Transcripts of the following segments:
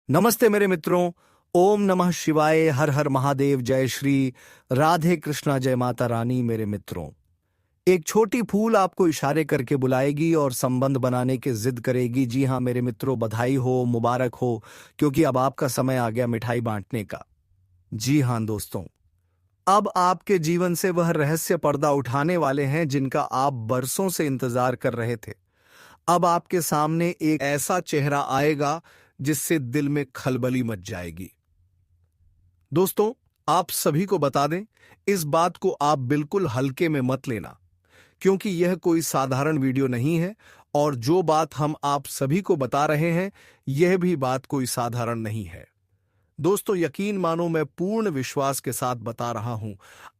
नमस्ते मेरे मित्रों। ओम नमः शिवाय, हर हर महादेव, जय श्री राधे कृष्णा, जय माता रानी। मेरे मित्रों, एक छोटी फूल आपको इशारे करके बुलाएगी और संबंध बनाने की जिद करेगी। जी हाँ मेरे मित्रों, बधाई हो, मुबारक हो, क्योंकि अब आपका समय आ गया मिठाई बांटने का। जी हाँ दोस्तों, अब आपके जीवन से वह रहस्य पर्दा उठाने वाले हैं जिनका आप बरसों से इंतजार कर रहे थे। अब आपके सामने एक ऐसा चेहरा आएगा जिससे दिल में खलबली मच जाएगी। दोस्तों, आप सभी को बता दें, इस बात को आप बिल्कुल हल्के में मत लेना, क्योंकि यह कोई साधारण वीडियो नहीं है और जो बात हम आप सभी को बता रहे हैं, यह भी बात कोई साधारण नहीं है। दोस्तों, यकीन मानो, मैं पूर्ण विश्वास के साथ बता रहा हूं,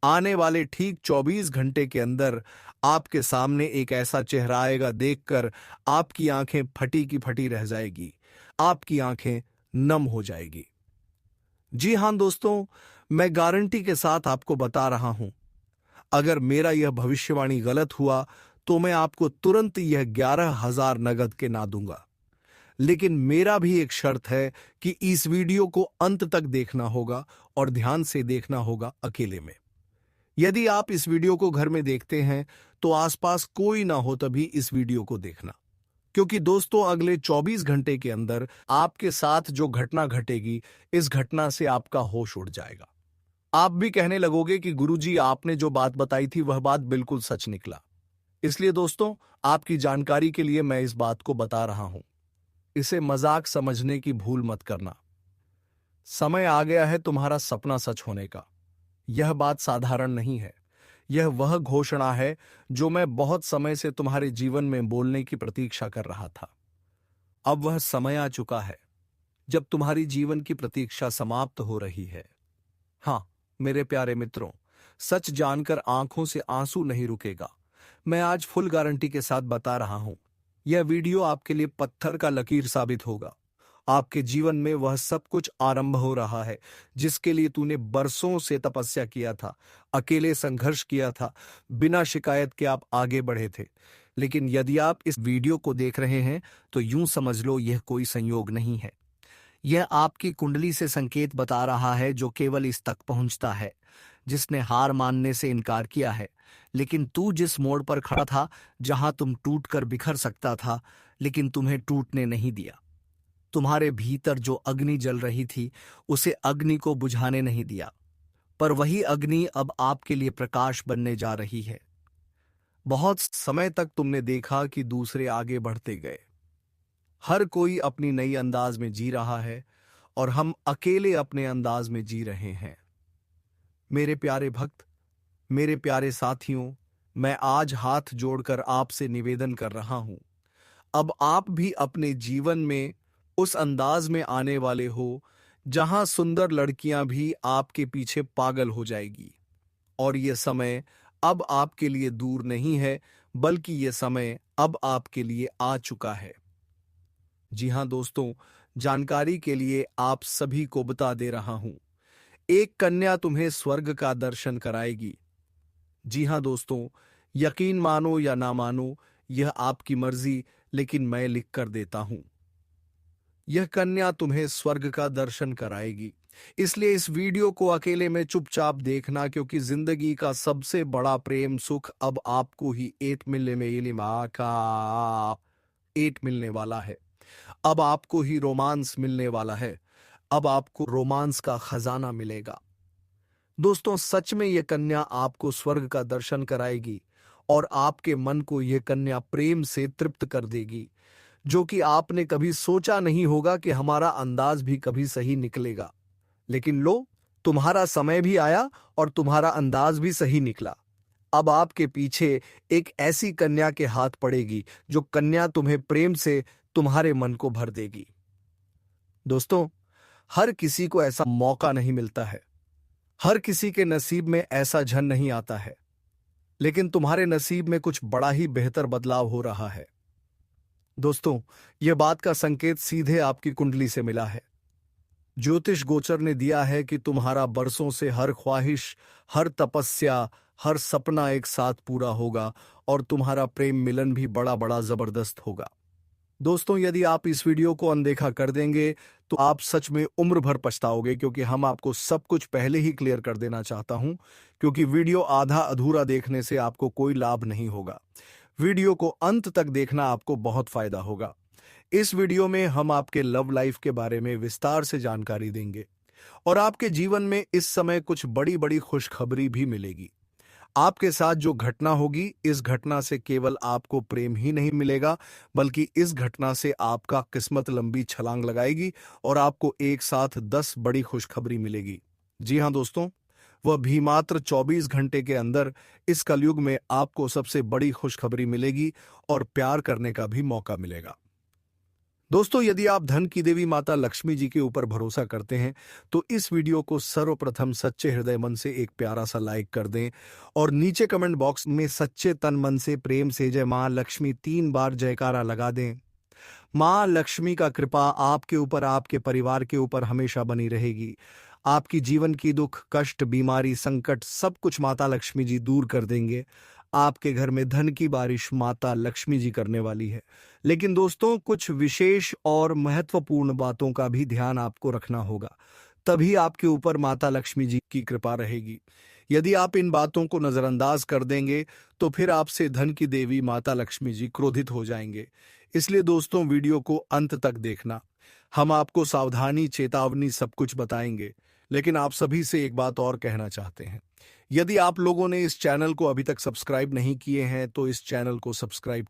आने वाले ठीक 24 घंटे के अंदर आपके सामने एक ऐसा चेहरा आएगा, देखकर आपकी आंखें फटी की फटी रह जाएगी, आपकी आंखें नम हो जाएगी। जी हां दोस्तों, मैं गारंटी के साथ आपको बता रहा हूं, अगर मेरा यह भविष्यवाणी गलत हुआ तो मैं आपको तुरंत यह 11,000 नगद के ना दूंगा। लेकिन मेरा भी एक शर्त है कि इस वीडियो को अंत तक देखना होगा और ध्यान से देखना होगा, अकेले में। यदि आप इस वीडियो को घर में देखते हैं तो आसपास कोई ना हो तभी इस वीडियो को देखना, क्योंकि दोस्तों अगले 24 घंटे के अंदर आपके साथ जो घटना घटेगी, इस घटना से आपका होश उड़ जाएगा। आप भी कहने लगोगे कि गुरुजी, आपने जो बात बताई थी वह बात बिल्कुल सच निकला। इसलिए दोस्तों, आपकी जानकारी के लिए मैं इस बात को बता रहा हूं। इसे मजाक समझने की भूल मत करना। समय आ गया है तुम्हारा सपना सच होने का। यह बात साधारण नहीं है। यह वह घोषणा है जो मैं बहुत समय से तुम्हारे जीवन में बोलने की प्रतीक्षा कर रहा था। अब वह समय आ चुका है जब तुम्हारी जीवन की प्रतीक्षा समाप्त हो रही है। हाँ मेरे प्यारे मित्रों, सच जानकर आंखों से आंसू नहीं रुकेगा। मैं आज फुल गारंटी के साथ बता रहा हूं, यह वीडियो आपके लिए पत्थर का लकीर साबित होगा। आपके जीवन में वह सब कुछ आरंभ हो रहा है जिसके लिए तूने बरसों से तपस्या किया था, अकेले संघर्ष किया था, बिना शिकायत के आप आगे बढ़े थे। लेकिन यदि आप इस वीडियो को देख रहे हैं तो यूं समझ लो, यह कोई संयोग नहीं है। यह आपकी कुंडली से संकेत बता रहा है जो केवल इस तक पहुंचता है, जिसने हार मानने से इनकार किया है। लेकिन तू जिस मोड़ पर खड़ा था, जहां तुम टूटकर बिखर सकता था, लेकिन तुम्हें टूटने नहीं दिया। तुम्हारे भीतर जो अग्नि जल रही थी, उसे अग्नि को बुझाने नहीं दिया, पर वही अग्नि अब आपके लिए प्रकाश बनने जा रही है। बहुत समय तक तुमने देखा कि दूसरे आगे बढ़ते गए, हर कोई अपनी नई अंदाज में जी रहा है और हम अकेले अपने अंदाज में जी रहे हैं। मेरे प्यारे भक्त, मेरे प्यारे साथियों, मैं आज हाथ जोड़कर आपसे निवेदन कर रहा हूं, अब आप भी अपने जीवन में उस अंदाज में आने वाले हो जहां सुंदर लड़कियां भी आपके पीछे पागल हो जाएगी। और यह समय अब आपके लिए दूर नहीं है, बल्कि यह समय अब आपके लिए आ चुका है। जी हां दोस्तों, जानकारी के लिए आप सभी को बता दे रहा हूं, एक कन्या तुम्हें स्वर्ग का दर्शन कराएगी। जी हां दोस्तों, यकीन मानो या ना मानो, यह आपकी मर्जी, लेकिन मैं लिख कर देता हूं, यह कन्या तुम्हें स्वर्ग का दर्शन कराएगी। इसलिए इस वीडियो को अकेले में चुपचाप देखना, क्योंकि जिंदगी का सबसे बड़ा प्रेम सुख अब आपको ही एट मिलने वाला है। अब आपको ही रोमांस मिलने वाला है। अब आपको रोमांस का खजाना मिलेगा। दोस्तों, सच में यह कन्या आपको स्वर्ग का दर्शन कराएगी और आपके मन को यह कन्या प्रेम से तृप्त कर देगी, जो कि आपने कभी सोचा नहीं होगा कि हमारा अंदाज भी कभी सही निकलेगा। लेकिन लो, तुम्हारा समय भी आया और तुम्हारा अंदाज भी सही निकला। अब आपके पीछे एक ऐसी कन्या के हाथ पड़ेगी जो कन्या तुम्हें प्रेम से तुम्हारे मन को भर देगी। दोस्तों, हर किसी को ऐसा मौका नहीं मिलता है, हर किसी के नसीब में ऐसा झन नहीं आता है, लेकिन तुम्हारे नसीब में कुछ बड़ा ही बेहतर बदलाव हो रहा है। दोस्तों, यह बात का संकेत सीधे आपकी कुंडली से मिला है। ज्योतिष गोचर ने दिया है कि तुम्हारा बरसों से हर ख्वाहिश, हर तपस्या, हर सपना एक साथ पूरा होगा और तुम्हारा प्रेम मिलन भी बड़ा बड़ा जबरदस्त होगा। दोस्तों, यदि आप इस वीडियो को अनदेखा कर देंगे तो आप सच में उम्र भर पछताओगे, क्योंकि हम आपको सब कुछ पहले ही क्लियर कर देना चाहता हूं, क्योंकि वीडियो आधा अधूरा देखने से आपको कोई लाभ नहीं होगा। वीडियो को अंत तक देखना आपको बहुत फायदा होगा। इस वीडियो में हम आपके लव लाइफ के बारे में विस्तार से जानकारी देंगे और आपके जीवन में इस समय कुछ बड़ी बड़ी खुशखबरी भी मिलेगी। आपके साथ जो घटना होगी, इस घटना से केवल आपको प्रेम ही नहीं मिलेगा, बल्कि इस घटना से आपका किस्मत लंबी छलांग लगाएगी और आपको एक साथ 10 बड़ी खुशखबरी मिलेगी। जी हां दोस्तों, वह भी मात्र 24 घंटे के अंदर इस कलयुग में आपको सबसे बड़ी खुशखबरी मिलेगी और प्यार करने का भी मौका मिलेगा। दोस्तों, यदि आप धन की देवी माता लक्ष्मी जी के ऊपर भरोसा करते हैं तो इस वीडियो को सर्वप्रथम सच्चे हृदय मन से एक प्यारा सा लाइक कर दें और नीचे कमेंट बॉक्स में सच्चे तन मन से प्रेम से जय मां लक्ष्मी 3 बार जयकारा लगा दें। मां लक्ष्मी का कृपा आपके ऊपर, आपके परिवार के ऊपर हमेशा बनी रहेगी। आपकी जीवन की दुख, कष्ट, बीमारी, संकट सब कुछ माता लक्ष्मी जी दूर कर देंगे। आपके घर में धन की बारिश माता लक्ष्मी जी करने वाली है। लेकिन दोस्तों, कुछ विशेष और महत्वपूर्ण बातों का भी ध्यान आपको रखना होगा, तभी आपके ऊपर माता लक्ष्मी जी की कृपा रहेगी। यदि आप इन बातों को नजरअंदाज कर देंगे तो फिर आपसे धन की देवी माता लक्ष्मी जी क्रोधित हो जाएंगे। इसलिए दोस्तों, वीडियो को अंत तक देखना। हम आपको सावधानी, चेतावनी सब कुछ बताएंगे। लेकिन आप सभी से एक बात और कहना चाहते हैं। यदि आप लोगों ने इस चैनल को अभी तक सब्सक्राइब नहीं किए हैं तो इस चैनल को सब्सक्राइब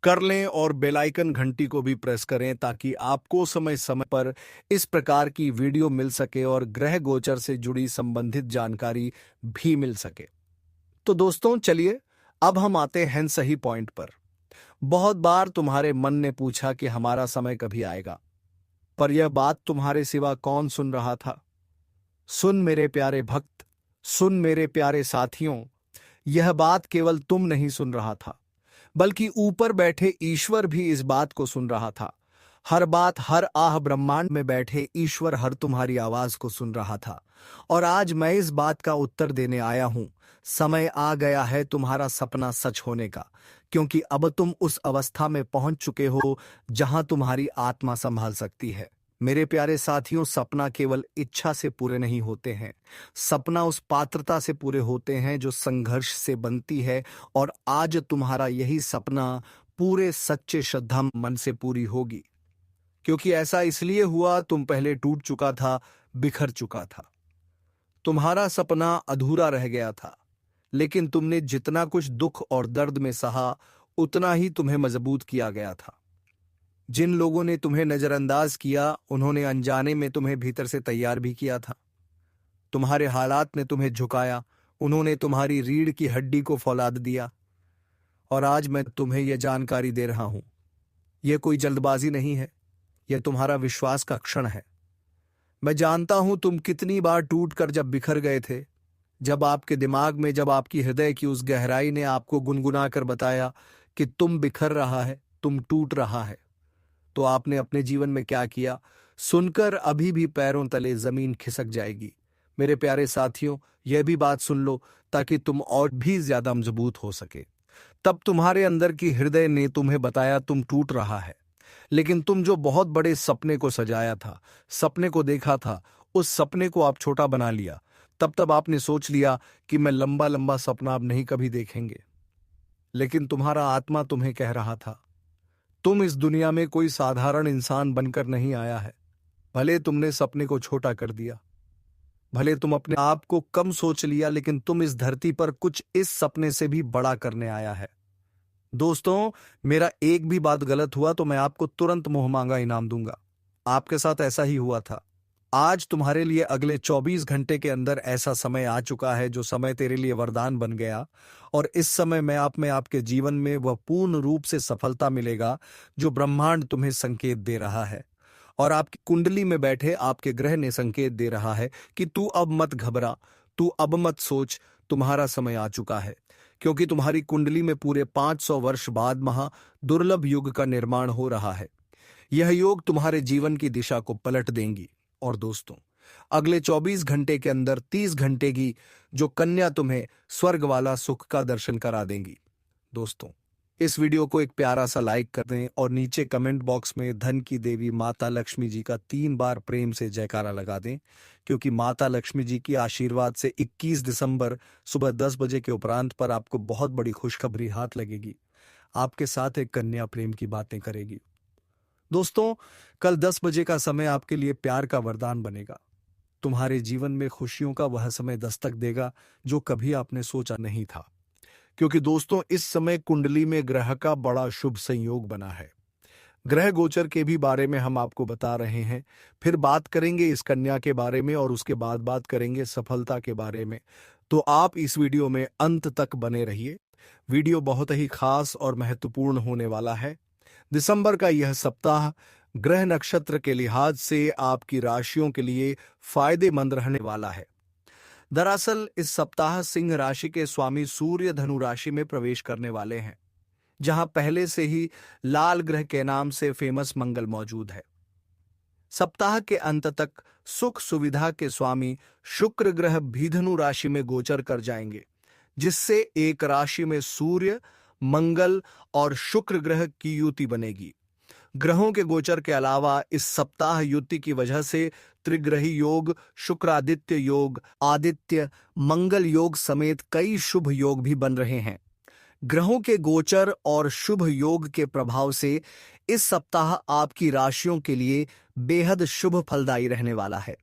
कर लें और बेल आइकन घंटी को भी प्रेस करें, ताकि आपको समय समय पर इस प्रकार की वीडियो मिल सके और ग्रह गोचर से जुड़ी संबंधित जानकारी भी मिल सके। तो दोस्तों, चलिए अब हम आते हैं सही पॉइंट पर। बहुत बार तुम्हारे मन ने पूछा कि हमारा समय कभी आएगा, पर यह बात तुम्हारे सिवा कौन सुन रहा था? सुन मेरे प्यारे भक्त, सुन मेरे प्यारे साथियों, यह बात केवल तुम नहीं सुन रहा था, बल्कि ऊपर बैठे ईश्वर भी इस बात को सुन रहा था। हर बात, हर आह ब्रह्मांड में बैठे ईश्वर हर तुम्हारी आवाज को सुन रहा था। और आज मैं इस बात का उत्तर देने आया हूं। समय आ गया है तुम्हारा सपना सच होने का, क्योंकि अब तुम उस अवस्था में पहुंच चुके हो जहां तुम्हारी आत्मा संभाल सकती है। मेरे प्यारे साथियों, सपना केवल इच्छा से पूरे नहीं होते हैं। सपना उस पात्रता से पूरे होते हैं जो संघर्ष से बनती है। और आज तुम्हारा यही सपना पूरे सच्चे श्रद्धा मन से पूरी होगी, क्योंकि ऐसा इसलिए हुआ, तुम पहले टूट चुका था, बिखर चुका था। तुम्हारा सपना अधूरा रह गया था, लेकिन तुमने जितना कुछ दुख और दर्द में सहा, उतना ही तुम्हें मजबूत किया गया था। जिन लोगों ने तुम्हें नजरअंदाज किया, उन्होंने अनजाने में तुम्हें भीतर से तैयार भी किया था। तुम्हारे हालात ने तुम्हें झुकाया, उन्होंने तुम्हारी रीढ़ की हड्डी को फौलाद दिया। और आज मैं तुम्हें यह जानकारी दे रहा हूं, यह कोई जल्दबाजी नहीं है, यह तुम्हारा विश्वास का क्षण है। मैं जानता हूं तुम कितनी बार टूट कर जब बिखर गए थे, जब आपके दिमाग में, जब आपकी हृदय की उस गहराई ने आपको गुनगुना कर बताया कि तुम बिखर रहा है, तुम टूट रहा है, तो आपने अपने जीवन में क्या किया? सुनकर अभी भी पैरों तले जमीन खिसक जाएगी। मेरे प्यारे साथियों, यह भी बात सुन लो ताकि तुम और भी ज्यादा मजबूत हो सके। तब तुम्हारे अंदर की हृदय ने तुम्हें बताया तुम टूट रहा है, लेकिन तुम जो बहुत बड़े सपने को सजाया था, सपने को देखा था, उस सपने को आप छोटा बना लिया। तब आपने सोच लिया कि मैं लंबा लंबा सपना अब नहीं कभी देखेंगे। लेकिन तुम्हारा आत्मा तुम्हें कह रहा था, तुम इस दुनिया में कोई साधारण इंसान बनकर नहीं आया है। भले तुमने सपने को छोटा कर दिया, भले तुम अपने आप को कम सोच लिया, लेकिन तुम इस धरती पर कुछ इस सपने से भी बड़ा करने आया है। दोस्तों, मेरा एक भी बात गलत हुआ तो मैं आपको तुरंत मुंह मांगा इनाम दूंगा। आपके साथ ऐसा ही हुआ था। आज तुम्हारे लिए अगले 24 घंटे के अंदर ऐसा समय आ चुका है जो समय तेरे लिए वरदान बन गया। और इस समय में आपके जीवन में वह पूर्ण रूप से सफलता मिलेगा जो ब्रह्मांड तुम्हें संकेत दे रहा है। और आपकी कुंडली में बैठे आपके ग्रह ने संकेत दे रहा है कि तू अब मत घबरा, तू अब मत सोच, तुम्हारा समय आ चुका है। क्योंकि तुम्हारी कुंडली में पूरे 500 वर्ष बाद महा दुर्लभ युग का निर्माण हो रहा है। यह योग तुम्हारे जीवन की दिशा को पलट देंगी। और दोस्तों, अगले 24 घंटे के अंदर 30 घंटे की जो कन्या तुम्हें स्वर्ग वाला सुख का दर्शन करा देंगी। दोस्तों, इस वीडियो को एक प्यारा सा लाइक कर दें और नीचे कमेंट बॉक्स में धन की देवी माता लक्ष्मी जी का 3 बार प्रेम से जयकारा लगा दें, क्योंकि माता लक्ष्मी जी की आशीर्वाद से 21 दिसंबर सुबह 10 बजे के उपरांत पर आपको बहुत बड़ी खुशखबरी हाथ लगेगी। आपके साथ एक कन्या प्रेम की बातें करेगी। दोस्तों, कल 10 बजे का समय आपके लिए प्यार का वरदान बनेगा। तुम्हारे जीवन में खुशियों का वह समय दस्तक देगा जो कभी आपने सोचा नहीं था, क्योंकि दोस्तों इस समय कुंडली में ग्रह का बड़ा शुभ संयोग बना है। ग्रह गोचर के भी बारे में हम आपको बता रहे हैं। फिर बात करेंगे इस कन्या के बारे में और उसके बाद बात करेंगे सफलता के बारे में। तो आप इस वीडियो में अंत तक बने रहिए। वीडियो बहुत ही खास और महत्वपूर्ण होने वाला है। दिसंबर का यह सप्ताह ग्रह नक्षत्र के लिहाज से आपकी राशियों के लिए फायदेमंद रहने वाला है। दरअसल इस सप्ताह सिंह राशि के स्वामी सूर्य धनु राशि में प्रवेश करने वाले हैं, जहां पहले से ही लाल ग्रह के नाम से फेमस मंगल मौजूद है। सप्ताह के अंत तक सुख सुविधा के स्वामी शुक्र ग्रह भी धनु राशि में गोचर कर जाएंगे, जिससे एक राशि में सूर्य, मंगल और शुक्र ग्रह की युति बनेगी। ग्रहों के गोचर के अलावा इस सप्ताह युति की वजह से त्रिग्रही योग, शुक्रादित्य योग, आदित्य मंगल योग समेत कई शुभ योग भी बन रहे हैं। ग्रहों के गोचर और शुभ योग के प्रभाव से इस सप्ताह आपकी राशियों के लिए बेहद शुभ फलदायी रहने वाला है।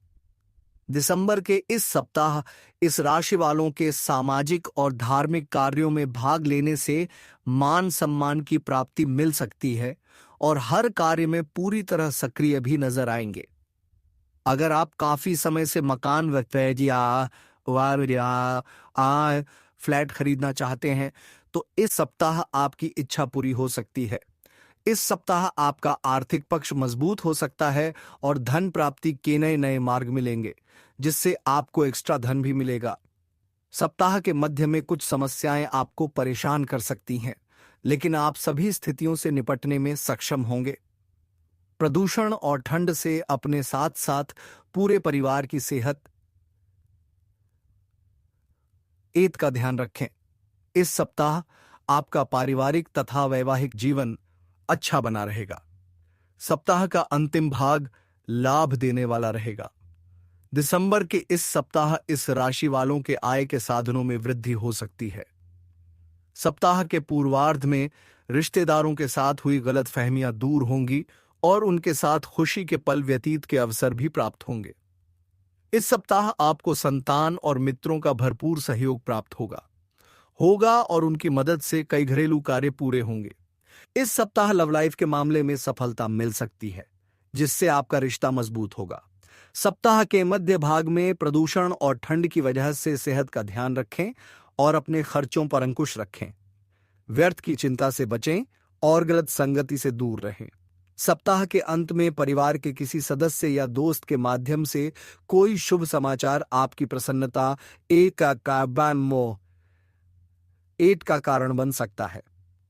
दिसंबर के इस सप्ताह इस राशि वालों के सामाजिक और धार्मिक कार्यों में भाग लेने से मान सम्मान की प्राप्ति मिल सकती है और हर कार्य में पूरी तरह सक्रिय भी नजर आएंगे। अगर आप काफी समय से मकान फ्लैट खरीदना चाहते हैं तो इस सप्ताह आपकी इच्छा पूरी हो सकती है। इस सप्ताह आपका आर्थिक पक्ष मजबूत हो सकता है और धन प्राप्ति के नए नए मार्ग मिलेंगे, जिससे आपको एक्स्ट्रा धन भी मिलेगा। सप्ताह के मध्य में कुछ समस्याएं आपको परेशान कर सकती हैं, लेकिन आप सभी स्थितियों से निपटने में सक्षम होंगे। प्रदूषण और ठंड से अपने साथ साथ पूरे परिवार की सेहत का ध्यान रखें। इस सप्ताह आपका पारिवारिक तथा वैवाहिक जीवन अच्छा बना रहेगा। सप्ताह का अंतिम भाग लाभ देने वाला रहेगा। दिसंबर के इस सप्ताह इस राशि वालों के आय के साधनों में वृद्धि हो सकती है। सप्ताह के पूर्वार्ध में रिश्तेदारों के साथ हुई गलतफहमियां दूर होंगी और उनके साथ खुशी के पल व्यतीत के अवसर भी प्राप्त होंगे। इस सप्ताह आपको संतान और मित्रों का भरपूर सहयोग प्राप्त होगा और उनकी मदद से कई घरेलू कार्य पूरे होंगे। इस सप्ताह लव लाइफ के मामले में सफलता मिल सकती है, जिससे आपका रिश्ता मजबूत होगा। सप्ताह के मध्य भाग में प्रदूषण और ठंड की वजह से सेहत का ध्यान रखें और अपने खर्चों पर अंकुश रखें। व्यर्थ की चिंता से बचें और गलत संगति से दूर रहें। सप्ताह के अंत में परिवार के किसी सदस्य या दोस्त के माध्यम से कोई शुभ समाचार आपकी प्रसन्नता का कारण बन सकता है।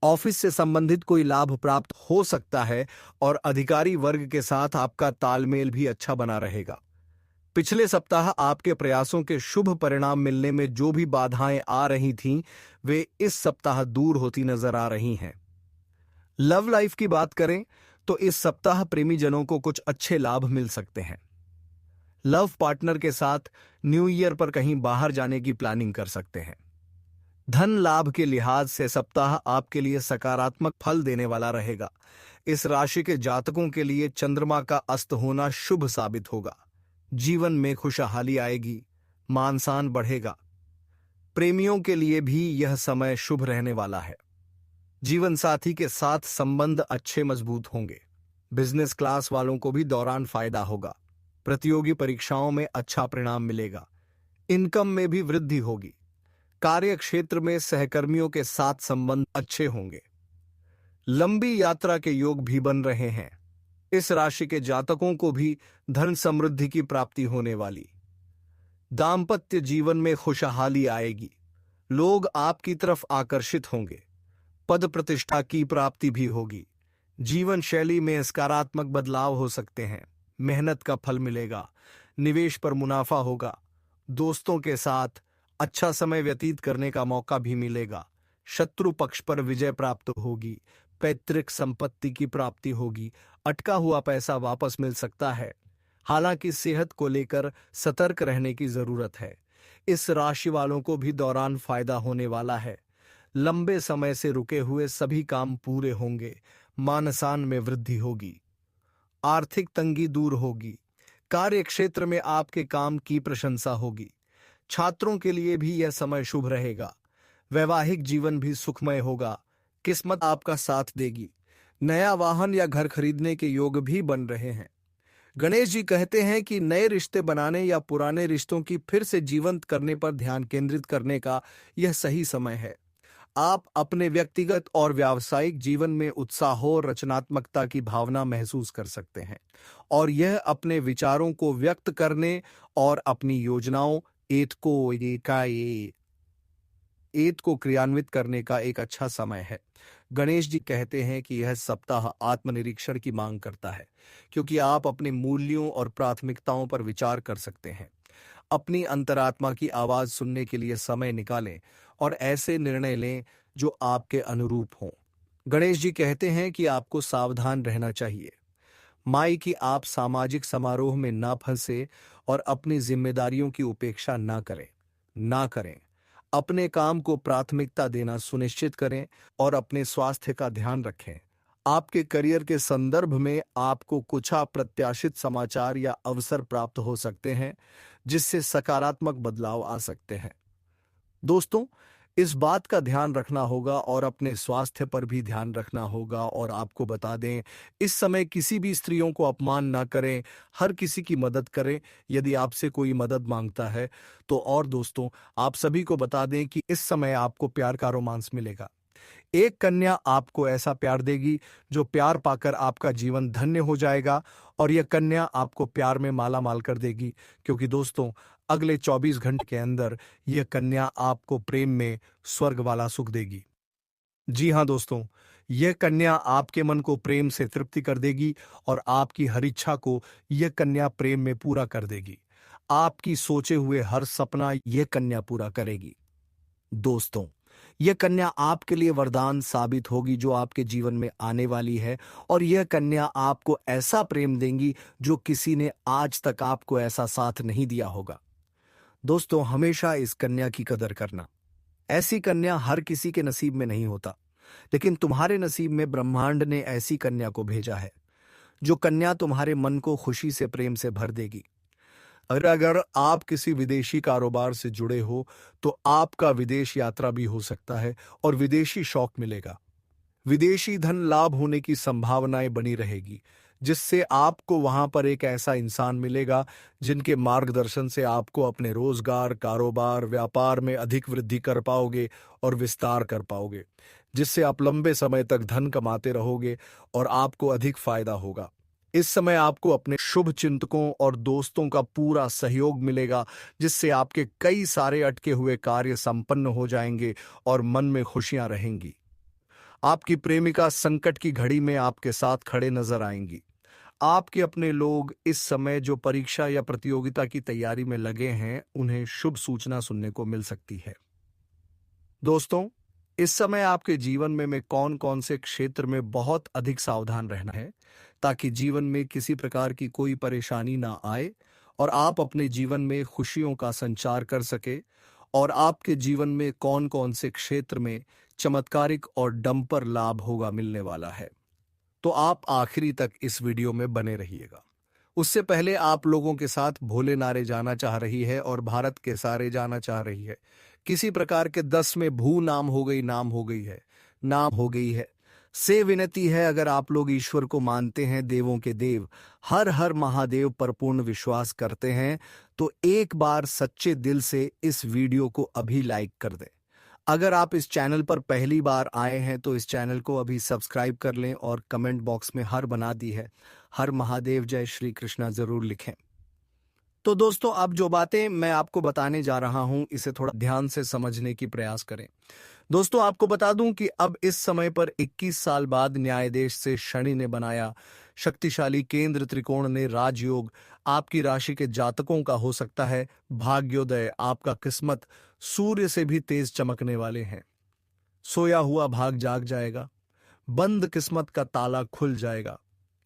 ऑफिस से संबंधित कोई लाभ प्राप्त हो सकता है और अधिकारी वर्ग के साथ आपका तालमेल भी अच्छा बना रहेगा। पिछले सप्ताह आपके प्रयासों के शुभ परिणाम मिलने में जो भी बाधाएं आ रही थीं, वे इस सप्ताह दूर होती नजर आ रही हैं। लव लाइफ की बात करें तो इस सप्ताह प्रेमी जनों को कुछ अच्छे लाभ मिल सकते हैं। लव पार्टनर के साथ न्यू ईयर पर कहीं बाहर जाने की प्लानिंग कर सकते हैं। धन लाभ के लिहाज से सप्ताह आपके लिए सकारात्मक फल देने वाला रहेगा। इस राशि के जातकों के लिए चंद्रमा का अस्त होना शुभ साबित होगा। जीवन में खुशहाली आएगी, मान सम्मान बढ़ेगा। प्रेमियों के लिए भी यह समय शुभ रहने वाला है। जीवन साथी के साथ संबंध अच्छे मजबूत होंगे। बिजनेस क्लास वालों को भी दौरान फायदा होगा। प्रतियोगी परीक्षाओं में अच्छा परिणाम मिलेगा। इनकम में भी वृद्धि होगी। कार्य क्षेत्र में सहकर्मियों के साथ संबंध अच्छे होंगे। लंबी यात्रा के योग भी बन रहे हैं। इस राशि के जातकों को भी धन समृद्धि की प्राप्ति होने वाली। दाम्पत्य जीवन में खुशहाली आएगी। लोग आपकी तरफ आकर्षित होंगे। पद प्रतिष्ठा की प्राप्ति भी होगी। जीवन शैली में सकारात्मक बदलाव हो सकते हैं। मेहनत का फल मिलेगा। निवेश पर मुनाफा होगा। दोस्तों के साथ अच्छा समय व्यतीत करने का मौका भी मिलेगा। शत्रु पक्ष पर विजय प्राप्त होगी, पैतृक संपत्ति की प्राप्ति होगी, अटका हुआ पैसा वापस मिल सकता है। हालांकि सेहत को लेकर सतर्क रहने की जरूरत है। इस राशि वालों को भी दौरान फायदा होने वाला है। लंबे समय से रुके हुए सभी काम पूरे होंगे। मानसान में वृद्धि होगी। आर्थिक तंगी दूर होगी। कार्य क्षेत्र में आपके काम की प्रशंसा होगी। छात्रों के लिए भी यह समय शुभ रहेगा। वैवाहिक जीवन भी सुखमय होगा। किस्मत आपका साथ देगी। नया वाहन या घर खरीदने के योग भी बन रहे हैं। गणेश जी कहते हैं कि नए रिश्ते बनाने या पुराने रिश्तों की फिर से जीवंत करने पर ध्यान केंद्रित करने का यह सही समय है। आप अपने व्यक्तिगत और व्यावसायिक जीवन में उत्साह और रचनात्मकता की भावना महसूस कर सकते हैं और यह अपने विचारों को व्यक्त करने और अपनी योजनाओं एत को क्रियान्वित करने का एक अच्छा समय है। गणेश जी कहते हैं कि यह सप्ताह आत्मनिरीक्षण की मांग करता है, क्योंकि आप अपने मूल्यों और प्राथमिकताओं पर विचार कर सकते हैं। अपनी अंतरात्मा की आवाज सुनने के लिए समय निकालें और ऐसे निर्णय लें जो आपके अनुरूप हों। गणेश जी कहते हैं कि आपको सावधान रहना चाहिए। माई की आप सामाजिक समारोह में ना फंसे और अपनी जिम्मेदारियों की उपेक्षा ना करें। अपने काम को प्राथमिकता देना सुनिश्चित करें और अपने स्वास्थ्य का ध्यान रखें। आपके करियर के संदर्भ में आपको कुछ अप्रत्याशित समाचार या अवसर प्राप्त हो सकते हैं, जिससे सकारात्मक बदलाव आ सकते हैं। दोस्तों, इस बात का ध्यान रखना होगा और अपने स्वास्थ्य पर भी ध्यान रखना होगा। और आपको बता दें, इस समय किसी भी स्त्रियों को अपमान ना करें, हर किसी की मदद करें यदि आपसे कोई मदद मांगता है तो। और दोस्तों, आप सभी को बता दें कि इस समय आपको प्यार का रोमांस मिलेगा। एक कन्या आपको ऐसा प्यार देगी जो प्यार पाकर आपका जीवन धन्य हो जाएगा, और यह कन्या आपको प्यार में माला माल कर देगी, क्योंकि दोस्तों, अगले 24 घंटे के अंदर यह कन्या आपको प्रेम में स्वर्ग वाला सुख देगी। जी हाँ दोस्तों, यह कन्या आपके मन को प्रेम से तृप्ति कर देगी और आपकी हर इच्छा को यह कन्या प्रेम में पूरा कर देगी। आपकी सोचे हुए हर सपना यह कन्या पूरा करेगी। दोस्तों, यह कन्या आपके लिए वरदान साबित होगी जो आपके जीवन में आने वाली है, और यह कन्या आपको ऐसा प्रेम देंगी जो किसी ने आज तक आपको ऐसा साथ नहीं दिया होगा। दोस्तों, हमेशा इस कन्या की कदर करना। ऐसी कन्या हर किसी के नसीब में नहीं होता, लेकिन तुम्हारे नसीब में ब्रह्मांड ने ऐसी कन्या को भेजा है, जो कन्या तुम्हारे मन को खुशी से प्रेम से भर देगी। अगर आप किसी विदेशी कारोबार से जुड़े हो तो आपका विदेश यात्रा भी हो सकता है और विदेशी शौक मिलेगा। विदेशी धन लाभ होने की संभावनाएं बनी रहेगी, जिससे आपको वहां पर एक ऐसा इंसान मिलेगा जिनके मार्गदर्शन से आपको अपने रोजगार, कारोबार, व्यापार में अधिक वृद्धि कर पाओगे और विस्तार कर पाओगे, जिससे आप लंबे समय तक धन कमाते रहोगे और आपको अधिक फायदा होगा। इस समय आपको अपने शुभ चिंतकों और दोस्तों का पूरा सहयोग मिलेगा, जिससे आपके कई सारे अटके हुए कार्य संपन्न हो जाएंगे और मन में खुशियां रहेंगी। आपकी प्रेमिका संकट की घड़ी में आपके साथ खड़े नजर आएंगी। आपके अपने लोग इस समय जो परीक्षा या प्रतियोगिता की तैयारी में लगे हैं, उन्हें शुभ सूचना सुनने को मिल सकती है। दोस्तों, इस समय आपके जीवन में कौन कौन से क्षेत्र में बहुत अधिक सावधान रहना है, ताकि जीवन में किसी प्रकार की कोई परेशानी ना आए और आप अपने जीवन में खुशियों का संचार कर सके, और आपके जीवन में कौन कौन से क्षेत्र में चमत्कारिक और डंपर लाभ होगा मिलने वाला है, तो आप आखिरी तक इस वीडियो में बने रहिएगा। उससे पहले आप लोगों के साथ भोले नारे जाना चाह रही है और भारत के सारे जाना चाह रही है। किसी प्रकार के 10 में भू नाम हो गई है से विनती है, अगर आप लोग ईश्वर को मानते हैं, देवों के देव हर हर महादेव पर पूर्ण विश्वास करते हैं, तो एक बार सच्चे दिल से इस वीडियो को अभी लाइक कर दें। अगर आप इस चैनल पर पहली बार आए हैं तो इस चैनल को अभी सब्सक्राइब कर लें और कमेंट बॉक्स में हर बना दी है, हर महादेव जय श्री कृष्णा जरूर लिखें। तो दोस्तों, अब जो बातें मैं आपको बताने जा रहा हूं, इसे थोड़ा ध्यान से समझने की प्रयास करें। दोस्तों, आपको बता दूं कि अब इस समय पर 21 साल बाद न्यायाधीश से शनि ने बनाया शक्तिशाली केंद्र त्रिकोण ने राजयोग आपकी राशि के जातकों का हो सकता है भाग्योदय। आपका किस्मत सूर्य से भी तेज चमकने वाले हैं। सोया हुआ भाग जाग जाएगा, बंद किस्मत का ताला खुल जाएगा।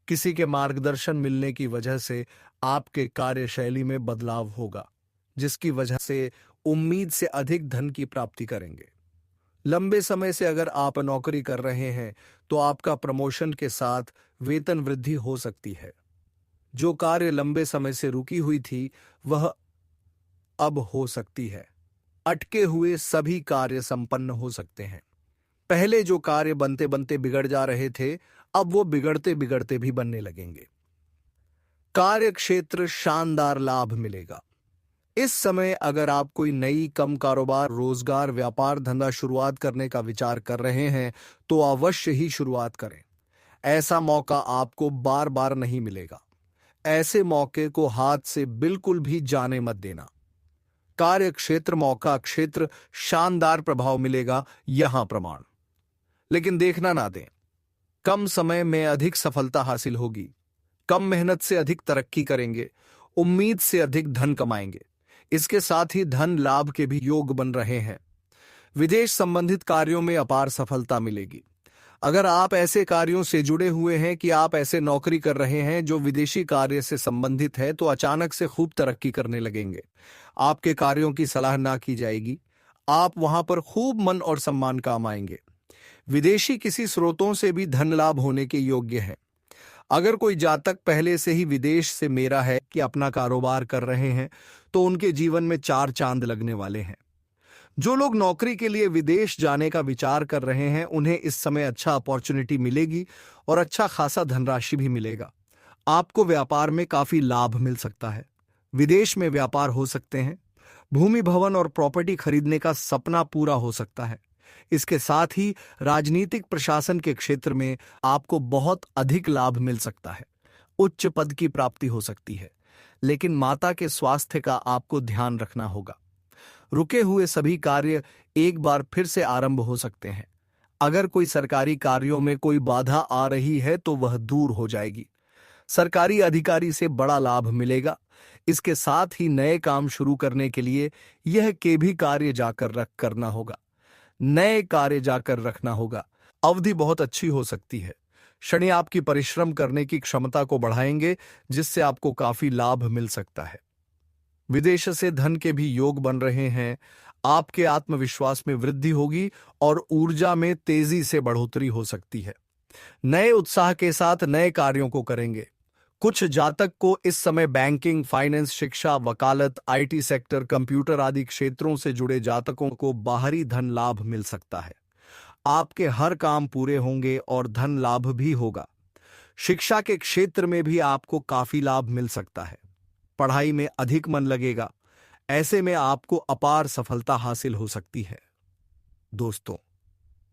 किसी के मार्गदर्शन मिलने की वजह से आपके कार्यशैली में बदलाव होगा, जिसकी वजह से उम्मीद से अधिक धन की प्राप्ति करेंगे। लंबे समय से अगर आप नौकरी कर रहे हैं तो आपका प्रमोशन के साथ वेतन वृद्धि हो सकती है। जो कार्य लंबे समय से रुकी हुई थी वह अब हो सकती है। अटके हुए सभी कार्य संपन्न हो सकते हैं। पहले जो कार्य बनते बनते बिगड़ जा रहे थे, अब वो बिगड़ते बिगड़ते भी बनने लगेंगे। कार्य क्षेत्र शानदार लाभ मिलेगा। इस समय अगर आप कोई नई कम कारोबार, रोजगार, व्यापार, धंधा शुरुआत करने का विचार कर रहे हैं तो अवश्य ही शुरुआत करें। ऐसा मौका आपको बार बार नहीं मिलेगा। ऐसे मौके को हाथ से बिल्कुल भी जाने मत देना। कार्य क्षेत्र, मौका क्षेत्र, शानदार प्रभाव मिलेगा, यहां प्रमाण। लेकिन देखना ना दें। कम समय में अधिक सफलता हासिल होगी। कम मेहनत से अधिक तरक्की करेंगे। उम्मीद से अधिक धन कमाएंगे। इसके साथ ही धन लाभ के भी योग बन रहे हैं। विदेश संबंधित कार्यों में अपार सफलता मिलेगी। अगर आप ऐसे कार्यों से जुड़े हुए हैं कि आप ऐसे नौकरी कर रहे हैं जो विदेशी कार्य से संबंधित है, तो अचानक से खूब तरक्की करने लगेंगे। आपके कार्यों की सलाह ना की जाएगी। आप वहां पर खूब मन और सम्मान कमाएंगे। विदेशी किसी स्रोतों से भी धन लाभ होने के योग्य है। अगर कोई जातक पहले से ही विदेश से मेरा है कि अपना कारोबार कर रहे हैं तो उनके जीवन में 4 चांद लगने वाले हैं। जो लोग नौकरी के लिए विदेश जाने का विचार कर रहे हैं उन्हें इस समय अच्छा अपॉर्चुनिटी मिलेगी और अच्छा खासा धनराशि भी मिलेगा। आपको व्यापार में काफी लाभ मिल सकता है। विदेश में व्यापार हो सकते हैं। भूमि, भवन और प्रॉपर्टी खरीदने का सपना पूरा हो सकता है। इसके साथ ही राजनीतिक प्रशासन के क्षेत्र में आपको बहुत अधिक लाभ मिल सकता है। उच्च पद की प्राप्ति हो सकती है। लेकिन माता के स्वास्थ्य का आपको ध्यान रखना होगा। रुके हुए सभी कार्य एक बार फिर से आरंभ हो सकते हैं। अगर कोई सरकारी कार्यों में कोई बाधा आ रही है तो वह दूर हो जाएगी। सरकारी अधिकारी से बड़ा लाभ मिलेगा। इसके साथ ही नए काम शुरू करने के लिए यह के भी कार्य जाकर करना होगा। नए कार्य जाकर रखना होगा। अवधि बहुत अच्छी हो सकती है। शनि आपकी परिश्रम करने की क्षमता को बढ़ाएंगे, जिससे आपको काफी लाभ मिल सकता है। विदेश से धन के भी योग बन रहे हैं। आपके आत्मविश्वास में वृद्धि होगी और ऊर्जा में तेजी से बढ़ोतरी हो सकती है। नए उत्साह के साथ नए कार्यों को करेंगे। कुछ जातक को इस समय बैंकिंग, फाइनेंस, शिक्षा, वकालत, आईटी सेक्टर, कंप्यूटर आदि क्षेत्रों से जुड़े जातकों को बाहरी धन लाभ मिल सकता है। आपके हर काम पूरे होंगे और धन लाभ भी होगा। शिक्षा के क्षेत्र में भी आपको काफी लाभ मिल सकता है। पढ़ाई में अधिक मन लगेगा। ऐसे में आपको अपार सफलता हासिल हो सकती है। दोस्तों,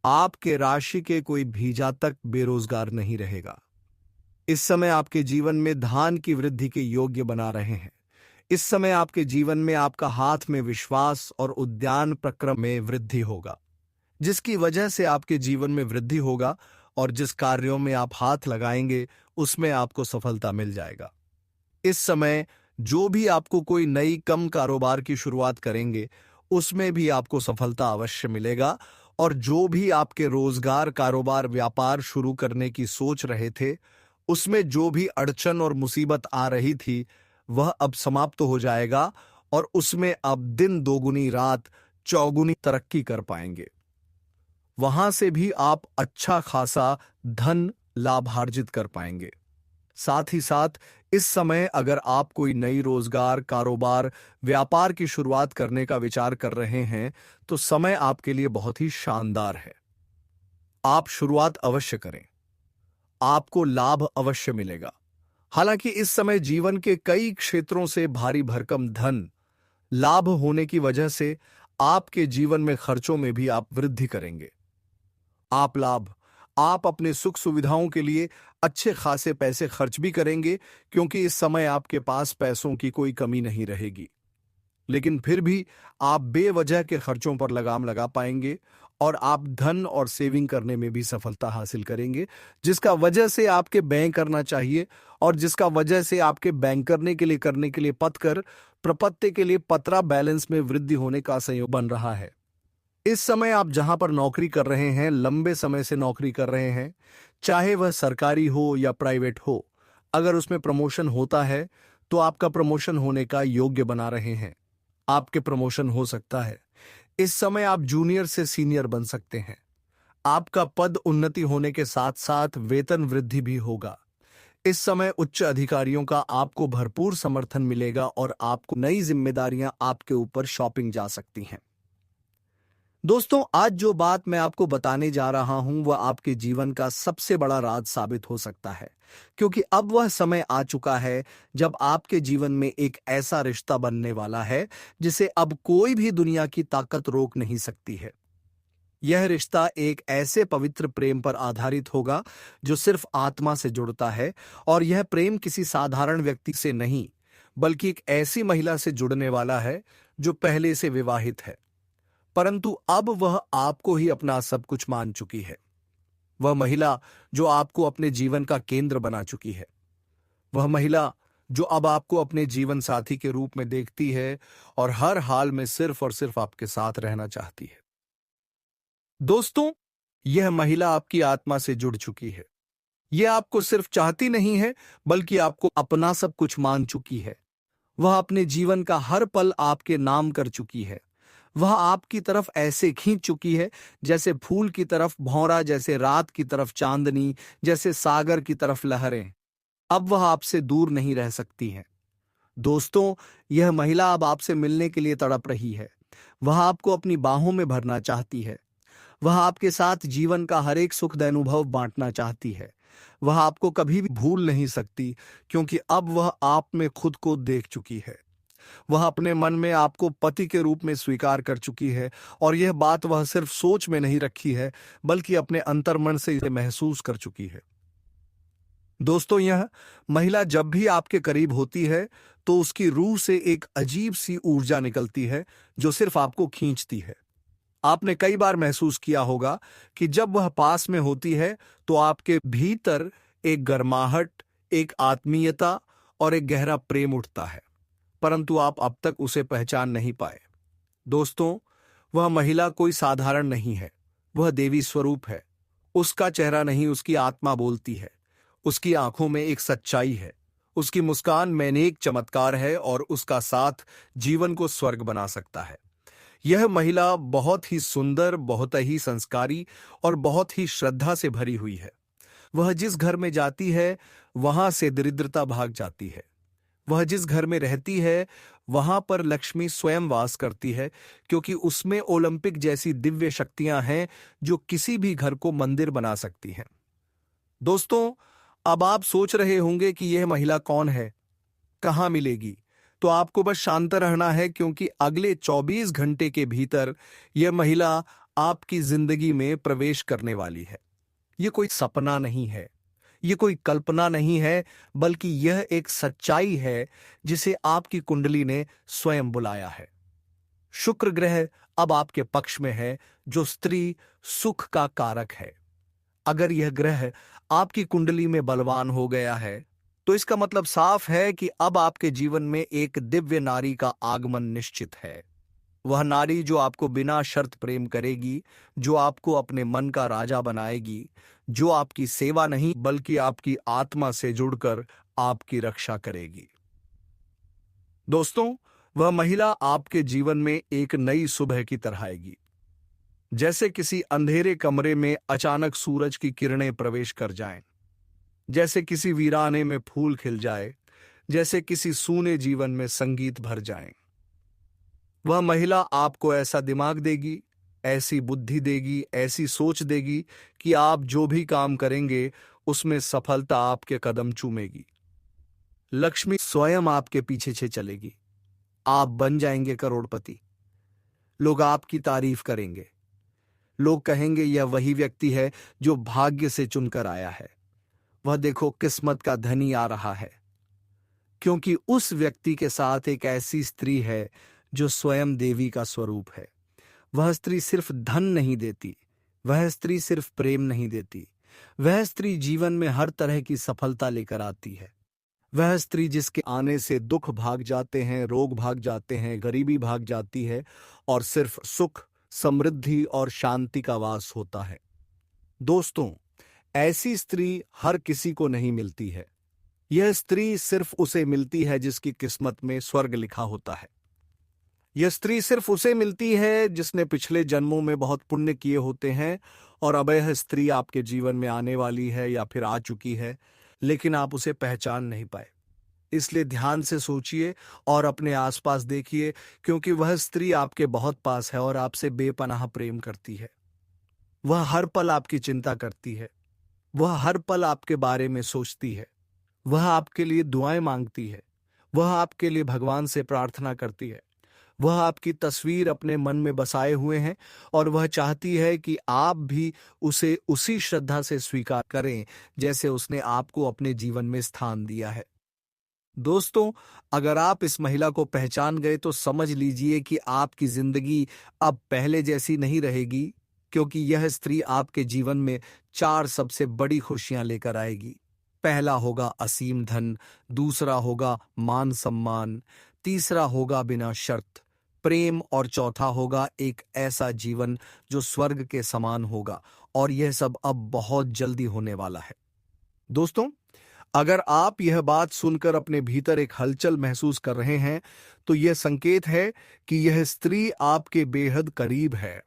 आपके राशि के कोई भी जातक बेरोजगार नहीं रहेगा। इस समय आपके जीवन में धान की वृद्धि के योग्य बना रहे हैं। इस समय आपके जीवन में आपका हाथ में विश्वास और उद्यान प्रक्रम में वृद्धि होगा, जिसकी वजह से आपके जीवन में वृद्धि होगा और जिस कार्यों में आप हाथ लगाएंगे उसमें आपको सफलता मिल जाएगा। इस समय जो भी आपको कोई नई कम कारोबार की शुरुआत करेंगे उसमें भी आपको सफलता अवश्य मिलेगा। और जो भी आपके रोजगार, कारोबार, व्यापार शुरू करने की सोच रहे थे उसमें जो भी अड़चन और मुसीबत आ रही थी वह अब समाप्त हो जाएगा और उसमें अब दिन दोगुनी रात चौगुनी तरक्की कर पाएंगे। वहां से भी आप अच्छा खासा धन लाभार्जित कर पाएंगे। साथ ही साथ इस समय अगर आप कोई नई रोजगार, कारोबार, व्यापार की शुरुआत करने का विचार कर रहे हैं तो समय आपके लिए बहुत ही शानदार है। आप शुरुआत अवश्य करें। आपको लाभ अवश्य मिलेगा। हालांकि इस समय जीवन के कई क्षेत्रों से भारी भरकम धन लाभ होने की वजह से आपके जीवन में खर्चों में भी आप वृद्धि करेंगे। आप अपने सुख सुविधाओं के लिए अच्छे खासे पैसे खर्च भी करेंगे, क्योंकि इस समय आपके पास पैसों की कोई कमी नहीं रहेगी। लेकिन फिर भी आप बेवजह के खर्चों पर लगाम लगा पाएंगे और आप धन और सेविंग करने में भी सफलता हासिल करेंगे, जिसका वजह से आपके बैंक करना चाहिए और जिसका वजह से आपके बैंक करने के लिए पथ कर प्रपत्ति के लिए पत्रा बैलेंस में वृद्धि होने का संयोग बन रहा है। इस समय आप जहां पर नौकरी कर रहे हैं, लंबे समय से नौकरी कर रहे हैं, चाहे वह सरकारी हो या प्राइवेट हो, अगर उसमें प्रमोशन होता है तो आपका प्रमोशन होने का योग्य बना रहे हैं। आपके प्रमोशन हो सकता है। इस समय आप जूनियर से सीनियर बन सकते हैं। आपका पद उन्नति होने के साथ साथ वेतन वृद्धि भी होगा। इस समय उच्च अधिकारियों का आपको भरपूर समर्थन मिलेगा और आपको नई जिम्मेदारियां आपके ऊपर शॉपिंग जा सकती हैं। दोस्तों, आज जो बात मैं आपको बताने जा रहा हूं वह आपके जीवन का सबसे बड़ा राज साबित हो सकता है, क्योंकि अब वह समय आ चुका है जब आपके जीवन में एक ऐसा रिश्ता बनने वाला है जिसे अब कोई भी दुनिया की ताकत रोक नहीं सकती है। यह रिश्ता एक ऐसे पवित्र प्रेम पर आधारित होगा जो सिर्फ आत्मा से जुड़ता है, और यह प्रेम किसी साधारण व्यक्ति से नहीं, बल्कि एक ऐसी महिला से जुड़ने वाला है जो पहले से विवाहित है, परंतु अब वह आपको ही अपना सब कुछ मान चुकी है। वह महिला जो आपको अपने जीवन का केंद्र बना चुकी है। वह महिला जो अब आपको अपने जीवन साथी के रूप में देखती है और हर हाल में सिर्फ और सिर्फ आपके साथ रहना चाहती है। दोस्तों, यह महिला आपकी आत्मा से जुड़ चुकी है। यह आपको सिर्फ चाहती नहीं है, बल्कि आपको अपना सब कुछ मान चुकी है। वह अपने जीवन का हर पल आपके नाम कर चुकी है। वह आपकी तरफ ऐसे खींच चुकी है जैसे फूल की तरफ भौरा, जैसे रात की तरफ चांदनी, जैसे सागर की तरफ लहरें। अब वह आपसे दूर नहीं रह सकती है। दोस्तों, यह महिला अब आपसे मिलने के लिए तड़प रही है। वह आपको अपनी बाहों में भरना चाहती है। वह आपके साथ जीवन का हर एक सुखद अनुभव बांटना चाहती है। वह आपको कभी भी भूल नहीं सकती, क्योंकि अब वह आप में खुद को देख चुकी है। वह अपने मन में आपको पति के रूप में स्वीकार कर चुकी है, और यह बात वह सिर्फ सोच में नहीं रखी है, बल्कि अपने अंतर्मन से इसे महसूस कर चुकी है। दोस्तों, यह महिला जब भी आपके करीब होती है तो उसकी रूह से एक अजीब सी ऊर्जा निकलती है जो सिर्फ आपको खींचती है। आपने कई बार महसूस किया होगा कि जब वह पास में होती है तो आपके भीतर एक गर्माहट, एक आत्मीयता और एक गहरा प्रेम उठता है, परंतु आप अब तक उसे पहचान नहीं पाए। दोस्तों, वह महिला कोई साधारण नहीं है। वह देवी स्वरूप है। उसका चेहरा नहीं, उसकी आत्मा बोलती है। उसकी आंखों में एक सच्चाई है। उसकी मुस्कान में एक चमत्कार है, और उसका साथ जीवन को स्वर्ग बना सकता है। यह महिला बहुत ही सुंदर, बहुत ही संस्कारी और बहुत ही श्रद्धा से भरी हुई है। वह जिस घर में जाती है वहां से दरिद्रता भाग जाती है। वह जिस घर में रहती है वहां पर लक्ष्मी स्वयं वास करती है, क्योंकि उसमें ओलंपिक जैसी दिव्य शक्तियां हैं जो किसी भी घर को मंदिर बना सकती हैं। दोस्तों, अब आप सोच रहे होंगे कि यह महिला कौन है, कहां मिलेगी। तो आपको बस शांत रहना है, क्योंकि अगले 24 घंटे के भीतर यह महिला आपकी जिंदगी में प्रवेश करने वाली है। यह कोई सपना नहीं है, यह कोई कल्पना नहीं है, बल्कि यह एक सच्चाई है जिसे आपकी कुंडली ने स्वयं बुलाया है। शुक्र ग्रह अब आपके पक्ष में है, जो स्त्री सुख का कारक है। अगर यह ग्रह आपकी कुंडली में बलवान हो गया है तो इसका मतलब साफ है कि अब आपके जीवन में एक दिव्य नारी का आगमन निश्चित है। वह नारी जो आपको बिना शर्त प्रेम करेगी, जो आपको अपने मन का राजा बनाएगी, जो आपकी सेवा नहीं बल्कि आपकी आत्मा से जुड़कर आपकी रक्षा करेगी। दोस्तों, वह महिला आपके जीवन में एक नई सुबह की तरह आएगी। जैसे किसी अंधेरे कमरे में अचानक सूरज की किरणें प्रवेश कर जाएं, जैसे किसी वीराने में फूल खिल जाए, जैसे किसी सूने जीवन में संगीत भर जाए। वह महिला आपको ऐसा दिमाग देगी, ऐसी बुद्धि देगी, ऐसी सोच देगी कि आप जो भी काम करेंगे उसमें सफलता आपके कदम चूमेगी। लक्ष्मी स्वयं आपके पीछे से चलेगी। आप बन जाएंगे करोड़पति। लोग आपकी तारीफ करेंगे। लोग कहेंगे, यह वही व्यक्ति है जो भाग्य से चुनकर आया है। वह देखो, किस्मत का धनी आ रहा है, क्योंकि उस व्यक्ति के साथ एक ऐसी स्त्री है जो स्वयं देवी का स्वरूप है। वह स्त्री सिर्फ धन नहीं देती, वह स्त्री सिर्फ प्रेम नहीं देती, वह स्त्री जीवन में हर तरह की सफलता लेकर आती है। वह स्त्री जिसके आने से दुख भाग जाते हैं, रोग भाग जाते हैं, गरीबी भाग जाती है, और सिर्फ सुख, समृद्धि और शांति का वास होता है। दोस्तों, ऐसी स्त्री हर किसी को नहीं मिलती है। यह स्त्री सिर्फ उसे मिलती है जिसकी किस्मत में स्वर्ग लिखा होता है। यह स्त्री सिर्फ उसे मिलती है जिसने पिछले जन्मों में बहुत पुण्य किए होते हैं, और अब यह स्त्री आपके जीवन में आने वाली है या फिर आ चुकी है, लेकिन आप उसे पहचान नहीं पाए। इसलिए ध्यान से सोचिए और अपने आसपास देखिए, क्योंकि वह स्त्री आपके बहुत पास है और आपसे बेपनाह प्रेम करती है। वह हर पल आपकी चिंता करती है। वह हर पल आपके बारे में सोचती है। वह आपके लिए दुआएं मांगती है। वह आपके लिए भगवान से प्रार्थना करती है। वह आपकी तस्वीर अपने मन में बसाए हुए हैं और वह चाहती है कि आप भी उसे उसी श्रद्धा से स्वीकार करें जैसे उसने आपको अपने जीवन में स्थान दिया है। दोस्तों, अगर आप इस महिला को पहचान गए तो समझ लीजिए कि आपकी जिंदगी अब पहले जैसी नहीं रहेगी, क्योंकि यह स्त्री आपके जीवन में 4 सबसे बड़ी खुशियां लेकर आएगी। पहला होगा असीम धन, दूसरा होगा मान सम्मान, तीसरा होगा बिना शर्त प्रेम, और चौथा होगा एक ऐसा जीवन जो स्वर्ग के समान होगा। और यह सब अब बहुत जल्दी होने वाला है। दोस्तों, अगर आप यह बात सुनकर अपने भीतर एक हलचल महसूस कर रहे हैं, तो यह संकेत है कि यह स्त्री आपके बेहद करीब है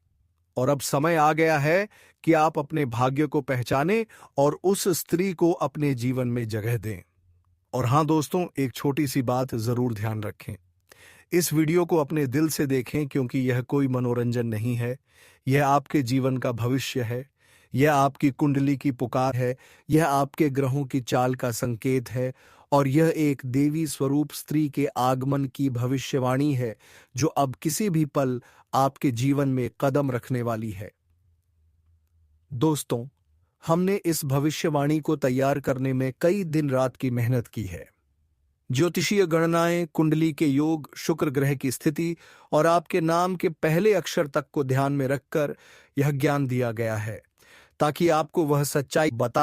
और अब समय आ गया है कि आप अपने भाग्य को पहचानें और उस स्त्री को अपने जीवन में जगह दें। और हाँ दोस्तों, एक छोटी सी बात जरूर ध्यान रखें। इस वीडियो को अपने दिल से देखें, क्योंकि यह कोई मनोरंजन नहीं है। यह आपके जीवन का भविष्य है। यह आपकी कुंडली की पुकार है। यह आपके ग्रहों की चाल का संकेत है, और यह एक देवी स्वरूप स्त्री के आगमन की भविष्यवाणी है जो अब किसी भी पल आपके जीवन में कदम रखने वाली है। दोस्तों, हमने इस भविष्यवाणी को तैयार करने में कई दिन रात की मेहनत की है। ज्योतिषीय गणनाएं, कुंडली के योग, शुक्र ग्रह की स्थिति और आपके नाम के पहले अक्षर तक को ध्यान में रखकर यह ज्ञान दिया गया है, ताकि आपको वह सच्चाई बता